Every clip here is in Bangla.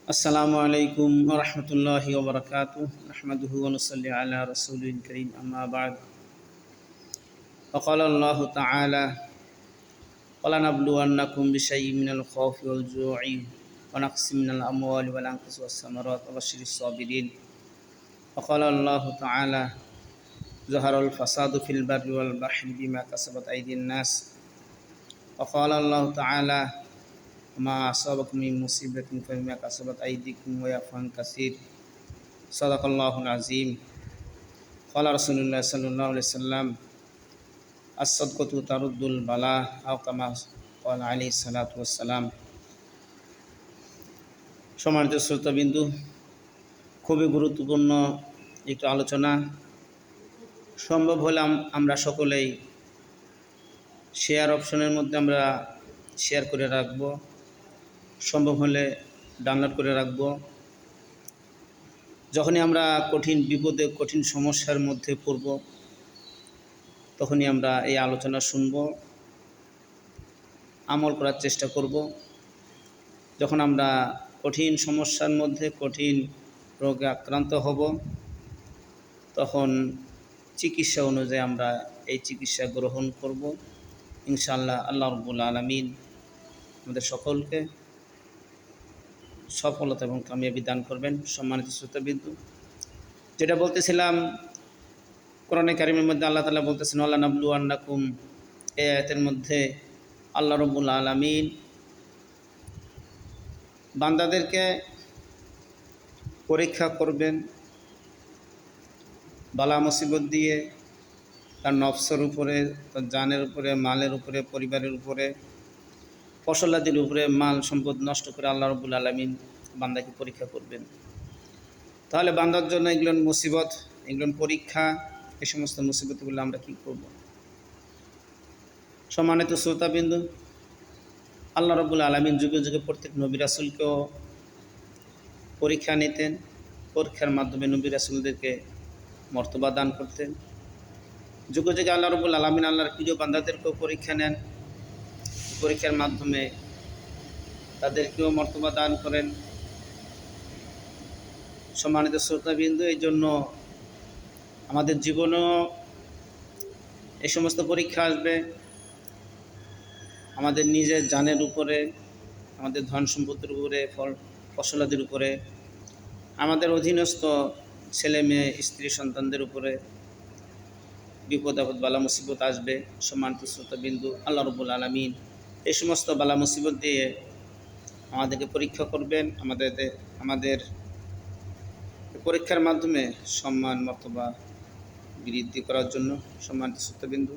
আসসালামু আলাইকুম ওয়া রাহমাতুল্লাহি ওয়া বারাকাতুহু নাহমাদুহু ওয়া নুসাল্লি আলা রাসূলিল কারীম আম্মা বা'দ ফাকালা আল্লাহু তাআলা ওয়ালা নাবলুওয়ান্নাকুম বিশাইইম মিনাল খাউফি ওয়াল জু'i ওয়া নাকসিম মিনাল আমওয়ালি ওয়াল আনফুসি ওয়াস সামারাত ওয়া বাশশিরিস সাবিরিন ফাকালা আল্লাহু তাআলা যাহারাল ফাসাদু ফিল বাররি ওয়াল বাহরি বিমা কাসাবাত আইদিন নাস ফাকালা আল্লাহু তাআলা মা আসাবাকুম মিন মুসিবাতিন ফাবিমা কাসাবাত আইদিকুম ওয়া ইয়াফু আন কাসীর সাদাকাল্লাহুল আযীম ক্বালা রাসূলুল্লাহ সাল্লাল্লাহু আলাইহি ওয়াসাল্লাম as-sadqatu taruddul bala আও কামা ক্বালা আলাইহিস সালাতু ওয়াস সালাম। সম্মানিত শ্রোতাবিন্দু, খুবই গুরুত্বপূর্ণ একটু আলোচনা। সম্ভব হলে আমরা সকলেই শেয়ার অপশনের মধ্যে আমরা শেয়ার করে রাখব, সম্ভব হলে ডাউনলোড করে রাখব। যখনই আমরা কঠিন বিপদে কঠিন সমস্যার মধ্যে পড়ব তখনই আমরা এই আলোচনা শুনব, আমল করার চেষ্টা করব। যখন আমরা কঠিন সমস্যার মধ্যে কঠিন রোগে আক্রান্ত হব তখন চিকিৎসা অনুযায়ী আমরা এই চিকিৎসা গ্রহণ করব। ইনশাআল্লাহ আল্লাহ রাব্বুল আলামিন আমাদের সকলকে সফলতা এবং কামিয়াবি দান করবেন। সম্মানিত শ্রোতাবিন্দু, যেটা বলতেছিলাম, কোরআনে কারিমের মধ্যে আল্লাহ তাআলা বলতেছেন ওয়ালা নাবলুওয়ান্নাকুম, এই আয়াতের মধ্যে আল্লাহ রাব্বুল আলামিন বান্দাদেরকে পরীক্ষা করবেন বালা মুসিবত দিয়ে, তার নফসের উপরে, তার জানের উপরে, মালের উপরে, পরিবারের উপরে, ফসলাদির উপরে, মাল সম্পদ নষ্ট করে আল্লাহ রাব্বুল আলামিন বান্দাকে পরীক্ষা করবেন। তাহলে বান্দার জন্য এগুলো মুসিবত, এগুলো পরীক্ষা। এই সমস্ত মুসিবতগুলো আমরা কী করব? সম্মানিত শ্রোতাবিন্দু, আল্লাহ রাব্বুল আলামিন যুগে যুগে প্রত্যেক নবী রাসূলকেও পরীক্ষা নিতেন। পরীক্ষার মাধ্যমে নবী রাসূলদেরকে মর্তবা দান করতেন। যুগে যুগে আল্লাহ রাব্বুল আলামিন আল্লাহর প্রিয় বান্দাদেরকেও পরীক্ষা নেন, পরীক্ষার মাধ্যমে তাদেরকেও মর্তবা দান করেন। সম্মানিত শ্রোতাবিন্দু, এই জন্য আমাদের জীবনেও এই সমস্ত পরীক্ষা আসবে। আমাদের নিজের জানের উপরে, আমাদের ধন সম্পদের উপরে, ফসলাদির উপরে, আমাদের অধীনস্থ ছেলে মেয়ে, স্ত্রী সন্তানদের উপরে বিপদ আপদ বালা মুসিবত আসবে। সম্মানিত শ্রোতাবিন্দু, আল্লাহ রাব্বুল আলামিন এই সমস্ত বালা মুসিবত দিয়ে আমাদেরকে পরীক্ষা করবেন, আমাদের পরীক্ষার মাধ্যমে সম্মান মর্তবা বৃদ্ধি করার জন্য। সম্মানিত শ্রোতাবিন্দু,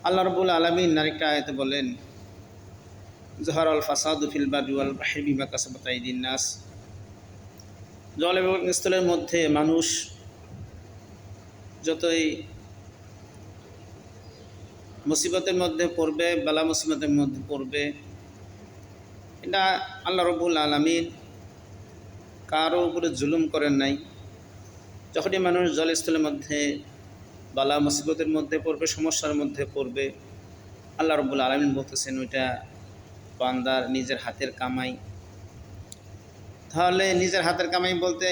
আল্লাহ রাব্বুল আলামিন আরেকটা আয়াতে বলেন যাহারাল ফাসাদু ফিল বাররি ওয়াল বাহরি বিমা কাসাবাত আইদিন নাস। জল এবং স্থলের মধ্যে মানুষ যতই মুসিবতের মধ্যে পড়বে, বালা মুসিবতের মধ্যে পড়বে, এটা আল্লাহ রাব্বুল আলামিন কারো উপরে জুলুম করেন নাই। যখনই মানুষ জলস্থলের মধ্যে বালা মুসিবতের মধ্যে পড়বে, সমস্যার মধ্যে পড়বে, আল্লাহ রাব্বুল আলামিন বলতেছেন ওইটা বান্দার নিজের হাতের কামাই। তাহলে নিজের হাতের কামাই বলতে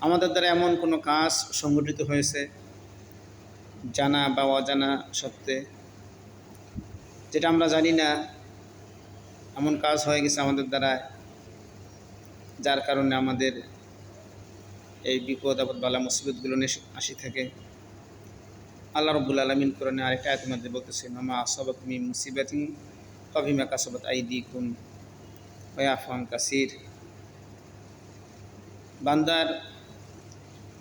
আমাদের দ্বারা এমন কোনো কাজ সংগঠিত হয়েছে জানা বা অজানা সত্ত্বে, যেটা আমরা জানি না, এমন কাজ হয়ে গেছে আমাদের দ্বারা, যার কারণে আমাদের এই বিপদ আপদ বালা মুসিবতগুলো আসি থাকে। আল্লাহ রাব্বুল আলামিন কোরআনে আরেকটা আয়াতের মধ্যে বলতেছেন মা আসাবাকুম মিন মুসিবাতিন ফাবিমা কাসাবাত আইদিকুম ওয়া ইয়াফু আন কাসীর। বান্দার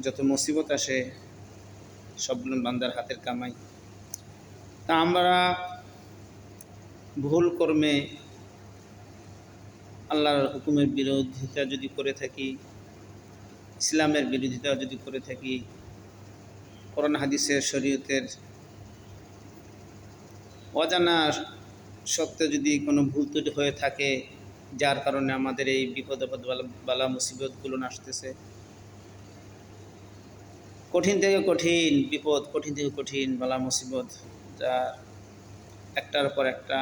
যত মুসিবত আসে সবগুলো বান্দার হাতের কামাই। তা আমরা ভুল কর্মে আল্লাহর হুকুমের বিরোধিতা যদি করে থাকি, ইসলামের বিরোধিতা যদি করে থাকি, কোরআন হাদিসের শরীয়তের অজানা সত্ত্বে যদি কোনো ভুল ত্রুটি হয়ে থাকে, যার কারণে আমাদের এই বিপদ আপদ বালা মুসিবতগুলো আসতেছে, কঠিন থেকে কঠিন বিপদ, কঠিন থেকে কঠিন বালা মুসিবত, যা একটার পর একটা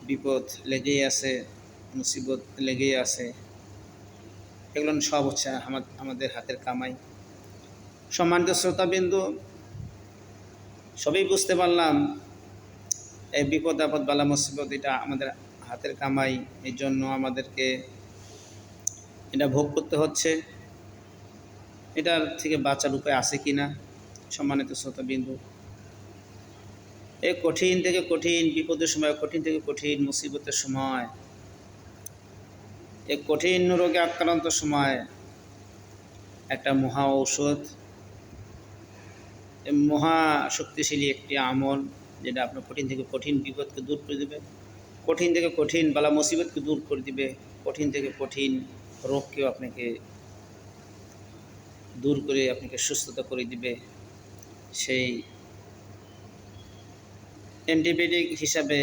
বিপদ লেগেই আছে, মুসিবত লেগেই আছে, এগুলো সব হচ্ছে আমাদের হাতের কামাই। সম্মানিত শ্রোতাবিন্দু, সবই বুঝতে পারলাম এই বিপদ আপদ বালা মুসিবত এটা আমাদের হাতের কামাই, এই জন্য আমাদেরকে এটা ভোগ করতে হচ্ছে। এটার থেকে বাঁচার উপায় আছে কি না? সম্মানিত শ্রোতাবিন্দু, এই কঠিন থেকে কঠিন বিপদের সময়, কঠিন থেকে কঠিন মুসিবতের সময়, এই কঠিন রোগে আক্রান্ত সময় একটা মহা ঔষধ, মহা শক্তিশালী একটি আমল, যেটা আপনার কঠিন থেকে কঠিন বিপদকে দূর করে দেবে, কঠিন থেকে কঠিন বালা মুসিবতকে দূর করে দিবে, কঠিন থেকে কঠিন রোগকেও আপনাকে দূর করে আপনাকে সুস্থতা করে দিবে। সেই অ্যান্টিবায়োটিক হিসাবে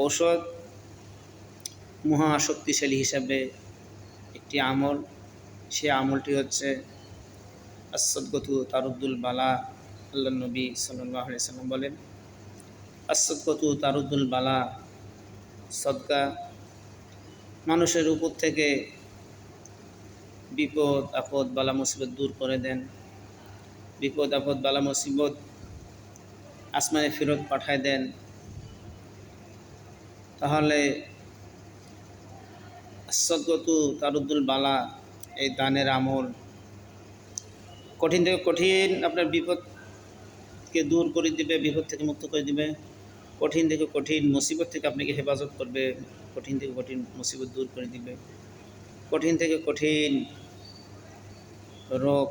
ঔষধ, মহা শক্তিশালী হিসাবে একটি আমল, সেই আমলটি হচ্ছে আসসাদকাতু তারুদ্দুল বালা। আল্লাহ নবী সাল্লাল্লাহু আলাইহি সাল্লাম বলেন, আসসাদকাতু তারুদ্দুল বালা, সদকা মানুষের উপর থেকে বিপদ আপদ বালা মুসিবত দূর করে দেন। বিপদ আপদ বালা মুসিবত আসমানে ফেরত পাঠায় দেন। তাহলে আসসাদকাতু তারুদ্দুল বালা, এই দানের আমল কঠিন থেকে কঠিন আপনার বিপদকে দূর করে দিবে, বিপদ থেকে মুক্ত করে দিবে, কঠিন থেকে কঠিন মুসিবত থেকে আপনাকে হেফাজত করবে, কঠিন থেকে কঠিন মুসিবত দূর করে দিবে, কঠিন থেকে কঠিন রোগ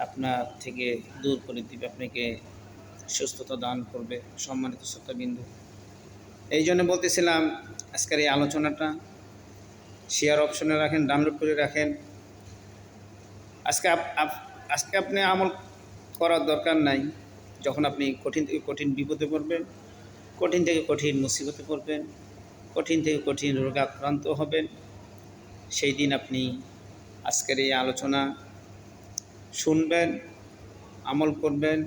আপনার থেকে দূর করে দিবে, আপনাকে সুস্থতা দান করবে। সম্মানিত শ্রোতাবিন্দু, এই জন্য বলতেছিলাম আজকের এই আলোচনাটা শেয়ার অপশনে রাখেন, ডাউনলোড করে রাখেন। আজকে আপনি আমল করার দরকার নাই। যখন আপনি কঠিন থেকে কঠিন বিপদে পড়বেন, কঠিন থেকে কঠিন মুসিবতে পড়বেন, কঠিন থেকে কঠিন রোগে আক্রান্ত হবেন, সেই দিন আপনি আজকের এই আলোচনা শুনবেন, আমল করবেন,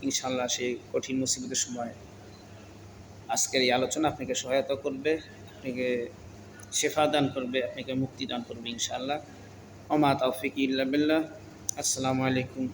ইনশাল্লাহ সেই কঠিন মুসিবতের সময় আজকের এই আলোচনা আপনাকে সহায়তা করবে, আপনাকে শেফা দান করবে, আপনাকে মুক্তি দান করবে ইনশাআল্লাহ। ওমা তাওফিক ইল্লা বিল্লাহ। আসসালামু আলাইকুম।